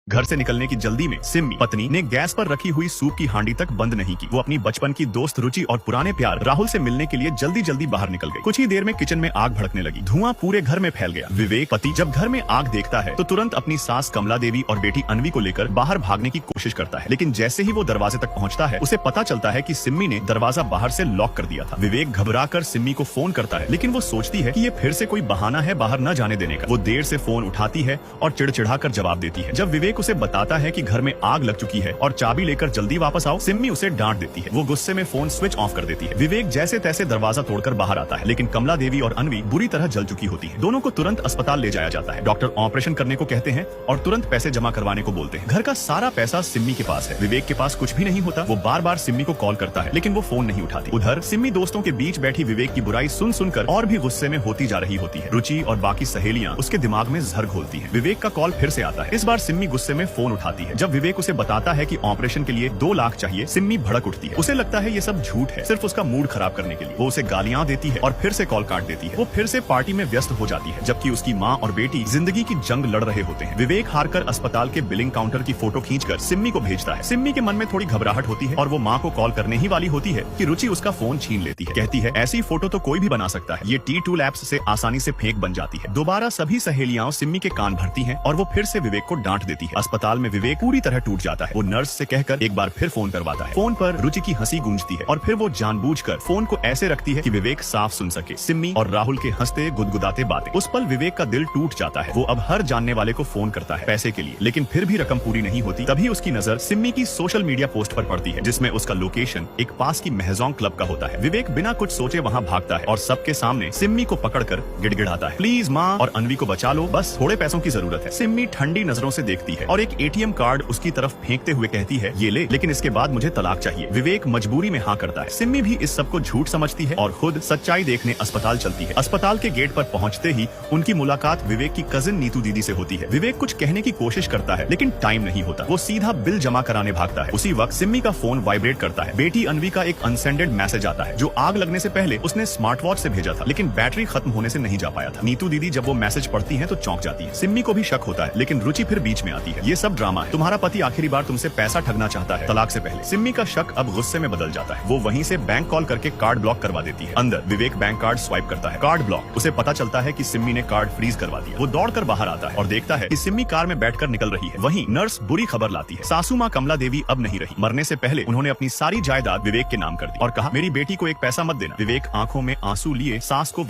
घर से निकलने की जल्दी में सिम्मी पत्नी ने गैस पर रखी हुई सूप की हांडी तक बंद नहीं की। वो अपनी बचपन की दोस्त रुचि और पुराने प्यार राहुल से मिलने के लिए जल्दी जल्दी बाहर निकल गई। कुछ ही देर में किचन में आग भड़कने लगी। धुआं पूरे घर में फैल गया। विवेक पति जब घर में आग देखता है तो तुरंत अपनी सास कमला देवी और बेटी अन्वी को लेकर बाहर भागने की कोशिश करता है, लेकिन जैसे ही वो दरवाजे तक पहुंचता है उसे पता चलता है कि सिम्मी ने दरवाजा बाहर से लॉक कर दिया था। विवेक घबराकर सिम्मी को फोन करता है, लेकिन वो सोचती है कि ये फिर से कोई बहाना है बाहर न जाने देने का। वो देर से फोन उठाती है और चिड़चिड़ाकर जवाब देती है। जब विवेक उसे बताता है कि घर में आग लग चुकी है और चाबी लेकर जल्दी वापस आओ, सिम्मी उसे डांट देती है। वो गुस्से में फोन स्विच ऑफ कर देती है। विवेक जैसे तैसे दरवाजा तोड़कर बाहर आता है, लेकिन कमला देवी और अन्वी बुरी तरह जल चुकी होती है। दोनों को तुरंत अस्पताल ले जाया जाता है। डॉक्टर ऑपरेशन करने को कहते हैं और तुरंत पैसे जमा करवाने को बोलते हैं। घर का सारा पैसा सिम्मी के पास है। विवेक के पास कुछ भी नहीं होता। वो बार बार सिम्मी को कॉल करता है, लेकिन वो फोन नहीं उठाती। उधर सिम्मी दोस्तों के बीच बैठी विवेक की बुराई सुन सुनकर और भी गुस्से में होती जा रही होती है। रुचि और बाकी सहेलियां उसके दिमाग में जहर घोलती है। विवेक का कॉल फिर से आता है। इस बार सिम्मी गुस्से में फोन उठाती है। जब विवेक उसे बताता है कि ऑपरेशन के लिए 2 लाख चाहिए, सिम्मी भड़क उठती है। उसे लगता है ये सब झूठ है, सिर्फ उसका मूड खराब करने के लिए। वो उसे गालियां देती है और फिर से कॉल काट देती है। वो फिर से पार्टी में व्यस्त हो जाती है, जबकि उसकी माँ और बेटी जिंदगी की जंग लड़ रहे होते हैं। विवेक हारकर अस्पताल के बिलिंग काउंटर की फोटो खींचकर सिम्मी को भेजता है। सिम्मी के मन में थोड़ी घबराहट होती है और वो माँ को कॉल करने ही वाली होती है कि रुचि उसका फोन छीन लेती है। कहती है ऐसी फोटो तो कोई भी बना सकता है, ये T2 लैब्स से आसानी से फेक बन जाती है। दोबारा सभी सहेलियां सिम्मी के कान भरती हैं और वो फिर से विवेक को डांट देती है। अस्पताल में विवेक पूरी तरह टूट जाता है। वो नर्स से कहकर एक बार फिर फोन करवाता है। फोन पर रुचि की हंसी गूंजती है और फिर वो जानबूझकर फोन को ऐसे रखती है कि विवेक साफ सुन सके सिम्मी और राहुल के हंसते गुदगुदाते बातें। उस पल विवेक का दिल टूट जाता है। वो अब हर जानने वाले को फोन करता है पैसे के लिए, लेकिन फिर भी रकम पूरी नहीं होती। तभी उसकी नजर सिम्मी की सोशल मीडिया पोस्ट पर पड़ती है, जिसमें उसका लोकेशन एक पास की महजोंग क्लब का होता है। विवेक बिना कुछ सोचे वहाँ भागता है और सबके सामने सिम्मी को पकड़कर गिड़गिड़ाता है, प्लीज माँ और अन्वी को बचा लो, बस थोड़े पैसों की जरूरत है। सिम्मी ठंडी नजरों से देखती है और एक ATM कार्ड उसकी तरफ फेंकते हुए कहती है ये ले, लेकिन इसके बाद मुझे तलाक चाहिए। विवेक मजबूरी में हाँ करता है। सिम्मी भी इस सब को झूठ समझती है और खुद सच्चाई देखने अस्पताल चलती है। अस्पताल के गेट पर पहुंचते ही उनकी मुलाकात विवेक की कजिन नीतू दीदी से होती है। विवेक कुछ कहने की कोशिश करता है, लेकिन टाइम नहीं होता। वो सीधा बिल जमा कराने भागता है। उसी वक्त सिम्मी का फोन वाइब्रेट करता है। बेटी अन्वी का एक अनसेंडेड मैसेज आता है, जो आग लगने से पहले उसने स्मार्ट वॉच से भेजा था, लेकिन बैटरी खत्म होने से नहीं जा पाया था। नीतू दीदी जब वो मैसेज पढ़ती है तो चौंक जाती है। सिम्मी को भी शक होता है, लेकिन रुचि फिर बीच में आती है। ये सब ड्रामा है, तुम्हारा पति आखिरी बार तुमसे पैसा ठगना चाहता है तलाक से पहले। सिम्मी का शक अब गुस्से में बदल जाता है। वो वहीं से बैंक कॉल करके कार्ड ब्लॉक करवा देती है। अंदर विवेक बैंक कार्ड स्वाइप करता है, कार्ड ब्लॉक। उसे पता चलता है कि सिम्मी ने कार्ड फ्रीज करवा दिया। वो दौड़कर बाहर आता है और देखता है कि सिम्मी कार में बैठकर निकल रही है। वहीं नर्स बुरी खबर लाती है, सासू माँ कमला देवी अब नहीं रही। मरने से पहले उन्होंने अपनी सारी जायदाद विवेक के नाम कर दी और कहा मेरी बेटी को एक पैसा मत देना। विवेक आंखों में आंसू लिए सास को